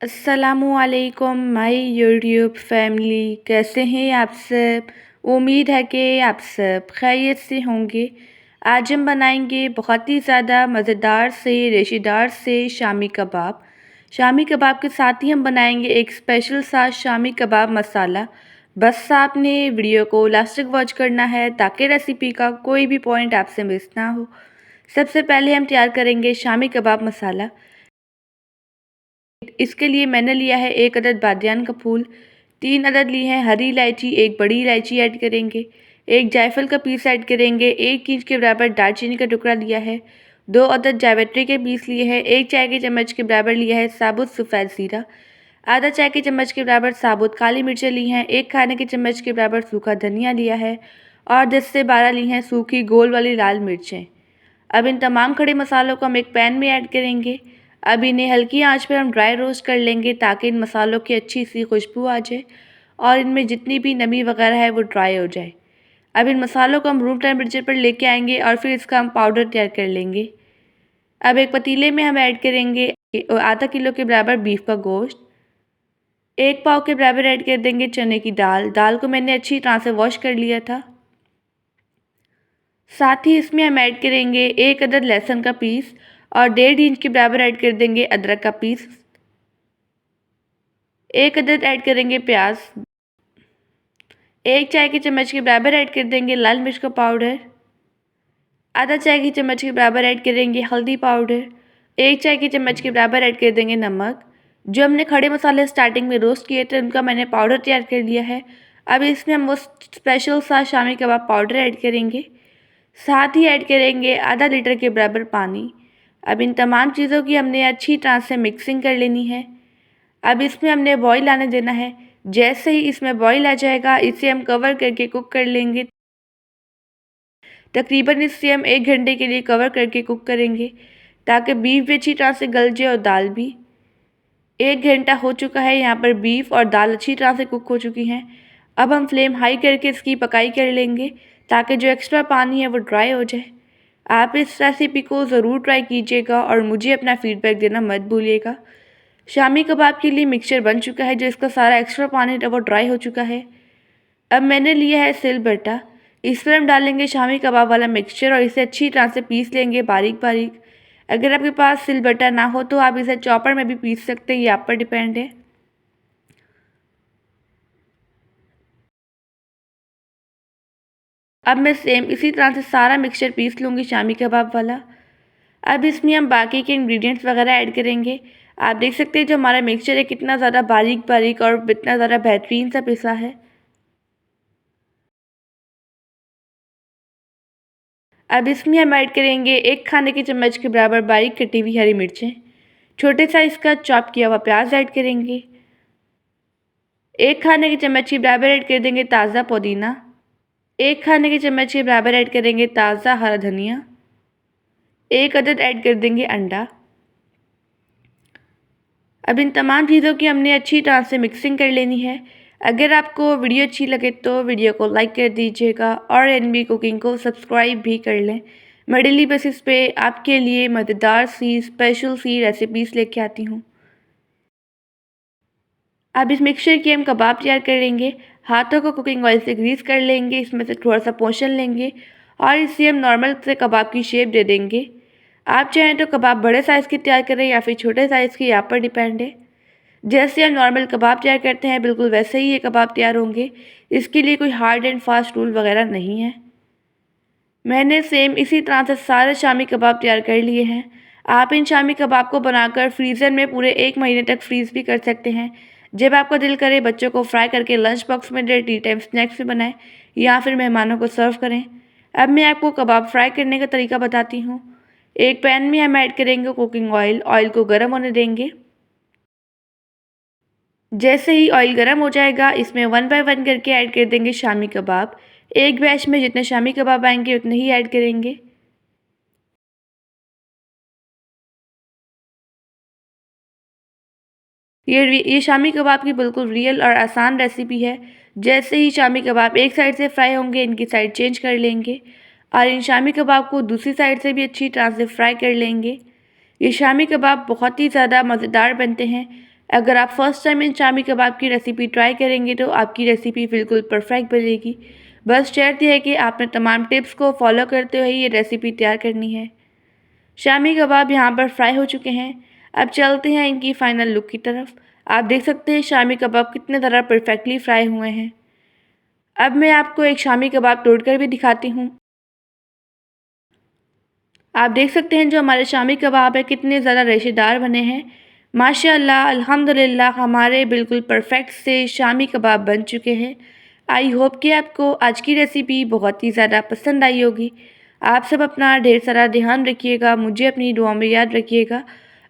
अस्सलामुअलैकुम my YouTube family, कैसे हैं आप सब। उम्मीद है कि आप सब खैरियत से होंगे। आज हम बनाएंगे बहुत ही ज़्यादा मज़ेदार से रेशेदार से शामी कबाब। शामी कबाब के साथ ही हम बनाएंगे एक स्पेशल सा शामी कबाब मसाला। बस आपने वीडियो को लास्ट तक वॉच करना है ताकि रेसिपी का कोई भी पॉइंट आपसे मिस ना हो। सबसे पहले हम तैयार करेंगे शामी कबाब मसाला। इसके लिए मैंने लिया है 1 अदद बादियान का फूल, 3 अदद ली है हरी इलायची, 1 बड़ी इलायची ऐड करेंगे, 1 जायफल का पीस ऐड करेंगे, 1 इंच के बराबर दालचीनी का टुकड़ा लिया है, 2 अदद जावित्री के पीस लिए हैं, 1 चाय के चम्मच के बराबर लिया है साबुत सफ़ेद ज़ीरा, आधा चाय के चम्मच के बराबर साबुत काली मिर्चें ली हैं, 1 खाने के चम्मच के बराबर सूखा धनिया लिया है और 10 से 12 ली हैं सूखी गोल वाली लाल मिर्चें। अब इन तमाम खड़े मसालों को हम एक पैन में ऐड करेंगे। अब इन्हें हल्की आंच पर हम ड्राई रोस्ट कर लेंगे ताकि इन मसालों की अच्छी सी खुशबू आ जाए और इनमें जितनी भी नमी वगैरह है वो ड्राई हो जाए। अब इन मसालों को हम रूम टेम्परेचर पर लेके आएंगे और फिर इसका हम पाउडर तैयार कर लेंगे। अब एक पतीले में हम ऐड करेंगे आधा किलो के बराबर बीफ का गोश्त, 1 पाव के बराबर ऐड कर देंगे चने की दाल। दाल को मैंने अच्छी तरह से वॉश कर लिया था। साथ ही इसमें हम ऐड करेंगे 1 अदद लहसुन का पीस और 1.5 इंच के बराबर ऐड कर देंगे अदरक का पीस, 1 अदद ऐड करेंगे प्याज, 1 चाय के चम्मच के बराबर ऐड कर देंगे लाल मिर्च का पाउडर, आधा चाय की चम्मच के बराबर ऐड करेंगे हल्दी पाउडर, 1 चाय की चम्मच के बराबर ऐड कर देंगे नमक। जो हमने खड़े मसाले स्टार्टिंग में रोस्ट किए थे उनका मैंने पाउडर तैयार कर लिया है। अब इसमें हम वो स्पेशल सा शामी कबाब पाउडर ऐड करेंगे, साथ ही ऐड करेंगे आधा लीटर के बराबर पानी। अब इन तमाम चीज़ों की हमने अच्छी तरह से मिक्सिंग कर लेनी है। अब इसमें हमने बॉईल आने देना है। जैसे ही इसमें बॉईल आ जाएगा इसे हम कवर करके कुक कर लेंगे। तकरीबन इसे हम 1 घंटे के लिए कवर करके कुक करेंगे ताकि बीफ भी अच्छी तरह से गल जाए और दाल भी। 1 घंटा हो चुका है, यहाँ पर बीफ और दाल अच्छी तरह से कुक हो चुकी हैं। अब हम फ्लेम हाई करके इसकी पकाई कर लेंगे ताकि जो एक्स्ट्रा पानी है वो ड्राई हो जाए। आप इस रेसिपी को ज़रूर ट्राई कीजिएगा और मुझे अपना फीडबैक देना मत भूलिएगा। शामी कबाब के लिए मिक्सचर बन चुका है, जो इसका सारा एक्स्ट्रा पानी था वो ड्राई हो चुका है। अब मैंने लिया है सिलबट्टा, इस पर हम डालेंगे शामी कबाब वाला मिक्सचर और इसे अच्छी तरह से पीस लेंगे बारीक बारीक। अगर आपके पास सिलबट्टा ना हो तो आप इसे चॉपर में भी पीस सकते हैं, ये आप पर डिपेंड है। अब मैं सेम इसी तरह से सारा मिक्सचर पीस लूँगी शामी कबाब वाला। अब इसमें हम बाकी के इंग्रेडिएंट्स वगैरह ऐड करेंगे। आप देख सकते हैं जो हमारा मिक्सचर है कितना ज़्यादा बारीक बारीक और इतना ज़्यादा बेहतरीन सा पिसा है। अब इसमें हम ऐड करेंगे 1 खाने के चम्मच के बराबर बारीक कटी हुई हरी मिर्चें, छोटे साइज़ का चॉप किया हुआ प्याज ऐड करेंगे, 1 खाने के चम्मच के बराबर ऐड कर देंगे ताज़ा पुदीना, 1 खाने के चम्मच के बराबर ऐड करेंगे ताज़ा हरा धनिया, 1 अदद ऐड कर देंगे अंडा। अब इन तमाम चीज़ों की हमने अच्छी तरह से मिक्सिंग कर लेनी है। अगर आपको वीडियो अच्छी लगे तो वीडियो को लाइक कर दीजिएगा और एनबी कुकिंग को सब्सक्राइब भी कर लें। मैं डेली बेसिस पे आपके लिए मज़ेदार सी स्पेशल सी रेसिपीज़ लेके आती हूँ। अब इस मिक्सचर की हम कबाब तैयार कर लेंगे। हाथों को कुकिंग ऑयल से ग्रीस कर लेंगे, इसमें से थोड़ा सा पोषण लेंगे और इसे हम नॉर्मल से कबाब की शेप दे देंगे। आप चाहें तो कबाब बड़े साइज़ की तैयार करें या फिर छोटे साइज़ की, आप पर डिपेंड है। जैसे हम नॉर्मल कबाब तैयार करते हैं बिल्कुल वैसे ही ये कबाब तैयार होंगे। इसके लिए कोई हार्ड एंड फास्ट रूल वगैरह नहीं है। मैंने सेम इसी तरह से सारे शामी कबाब तैयार कर लिए हैं। आप इन शामी कबाब को बनाकर फ्रीज़र में पूरे 1 महीने तक फ्रीज़ भी कर सकते हैं। जब आपका दिल करे बच्चों को फ्राई करके लंच बॉक्स में दे, टी टाइम स्नैक्स में बनाएं या फिर मेहमानों को सर्व करें। अब मैं आपको कबाब फ्राई करने का तरीका बताती हूँ। एक पैन में हम ऐड करेंगे कुकिंग ऑयल, ऑयल को गर्म होने देंगे। जैसे ही ऑयल गर्म हो जाएगा इसमें 1 बाय 1 करके ऐड कर देंगे शामी कबाब। एक बैच में जितने शामी कबाब आएंगे उतने ही ऐड करेंगे। ये शामी कबाब की बिल्कुल रियल और आसान रेसिपी है। जैसे ही शामी कबाब एक साइड से फ्राई होंगे इनकी साइड चेंज कर लेंगे और इन शामी कबाब को दूसरी साइड से भी अच्छी तरह से फ्राई कर लेंगे। ये शामी कबाब बहुत ही ज़्यादा मज़ेदार बनते हैं। अगर आप first time in shami kebab की रेसिपी ट्राई करेंगे तो आपकी रेसिपी बिल्कुल परफेक्ट बनेगी। बस शर्त यह है कि आपने तमाम टिप्स को फॉलो करते हुए ये रेसिपी तैयार करनी है। शामी कबाब यहाँ पर फ्राई हो चुके हैं। अब चलते हैं इनकी फाइनल लुक की तरफ। आप देख सकते हैं शामी कबाब कितने ज़्यादा परफेक्टली फ्राई हुए हैं। अब मैं आपको एक शामी कबाब तोड़कर भी दिखाती हूँ। आप देख सकते हैं जो हमारे शामी कबाब है कितने ज़्यादा रेशेदार बने हैं। माशाअल्लाह अल्हम्दुलिल्लाह हमारे बिल्कुल परफेक्ट से शामी कबाब बन चुके हैं। आई होप कि आपको आज की रेसिपी बहुत ही ज़्यादा पसंद आई होगी। आप सब अपना ढेर सारा ध्यान रखिएगा, मुझे अपनी दुआ में याद रखिएगा।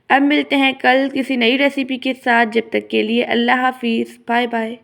अब मिलते हैं कल किसी नई रेसिपी के साथ। जब तक के लिए अल्लाह हाफिज़, बाय बाय।